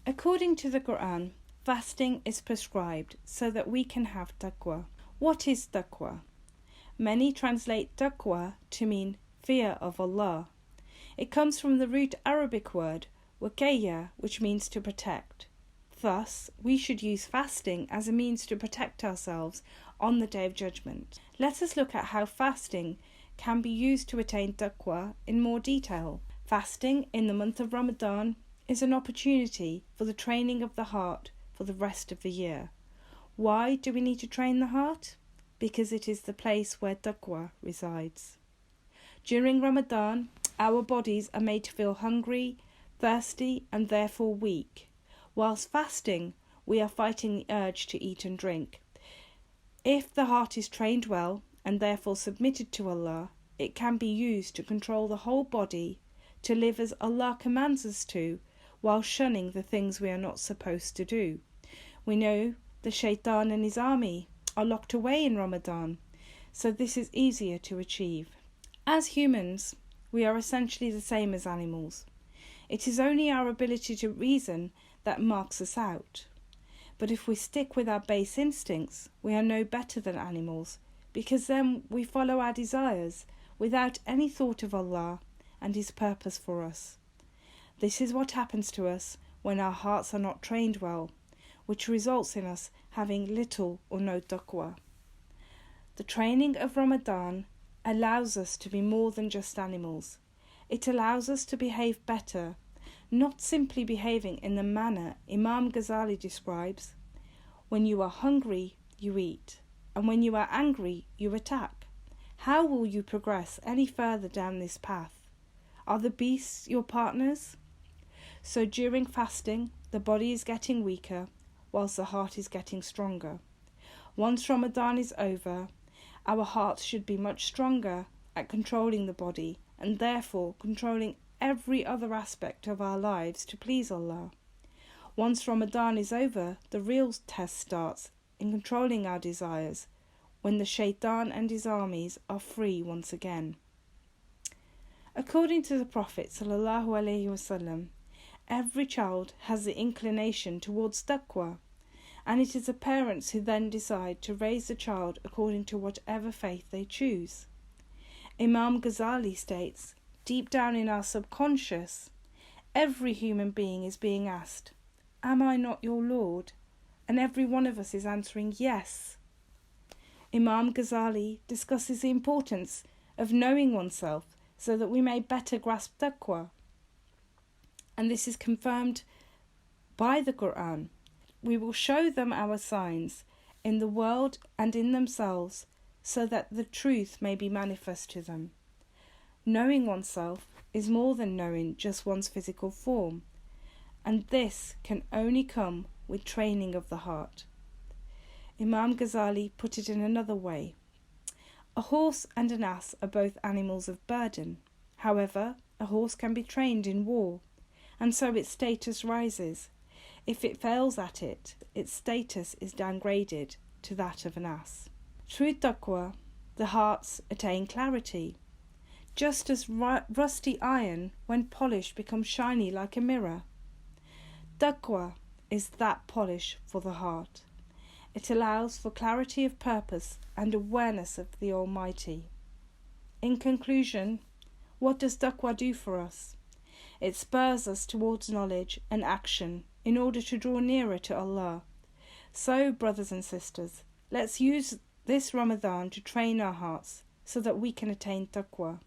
According to the Quran, fasting is prescribed so that we can have taqwa. What is taqwa? Many translate taqwa to mean fear of Allah. It comes from the root Arabic word waqayya, which means to protect. Thus, we should use fasting as a means to protect ourselves on the Day of Judgment. Let us look at how fasting can be used to attain taqwa in more detail. Fasting in the month of Ramadan is an opportunity for the training of the heart for the rest of the year. Why do we need to train the heart? Because it is the place where taqwa resides. During Ramadan, our bodies are made to feel hungry, thirsty, and therefore weak. Whilst fasting, we are fighting the urge to eat and drink. If the heart is trained well, and therefore submitted to Allah, it can be used to control the whole body, to live as Allah commands us to, while shunning the things we are not supposed to do. We know the shaitan and his army are locked away in Ramadan, so this is easier to achieve. As humans, we are essentially the same as animals. It is only our ability to reason that marks us out. But if we stick with our base instincts, we are no better than animals, because then we follow our desires without any thought of Allah and His purpose for us. This is what happens to us when our hearts are not trained well, which results in us having little or no taqwa. The training of Ramadan allows us to be more than just animals. It allows us to behave better, not simply behaving in the manner Imam Ghazali describes: when you are hungry, you eat, and when you are angry, you attack. How will you progress any further down this path? Are the beasts your partners? So during fasting, the body is getting weaker, whilst the heart is getting stronger. Once Ramadan is over, our hearts should be much stronger at controlling the body, and therefore controlling every other aspect of our lives to please Allah. Once Ramadan is over, the real test starts in controlling our desires, when the shaitan and his armies are free once again. According to the Prophet ﷺ, every child has the inclination towards taqwa, and it is the parents who then decide to raise the child according to whatever faith they choose. Imam Ghazali states, deep down in our subconscious, every human being is being asked, "Am I not your Lord?" And every one of us is answering yes. Imam Ghazali discusses the importance of knowing oneself so that we may better grasp taqwa. And this is confirmed by the Quran. We will show them our signs in the world and in themselves, so that the truth may be manifest to them. Knowing oneself is more than knowing just one's physical form, and this can only come with training of the heart. Imam Ghazali put it in another way. A horse and an ass are both animals of burden. However, a horse can be trained in war, and so its status rises. If it fails at it, its status is downgraded to that of an ass. Through taqwa, the hearts attain clarity, just as rusty iron, when polished, becomes shiny like a mirror. Taqwa is that polish for the heart. It allows for clarity of purpose and awareness of the Almighty. In conclusion, what does taqwa do for us? It spurs us towards knowledge and action in order to draw nearer to Allah. So, brothers and sisters, let's use this Ramadan to train our hearts so that we can attain taqwa.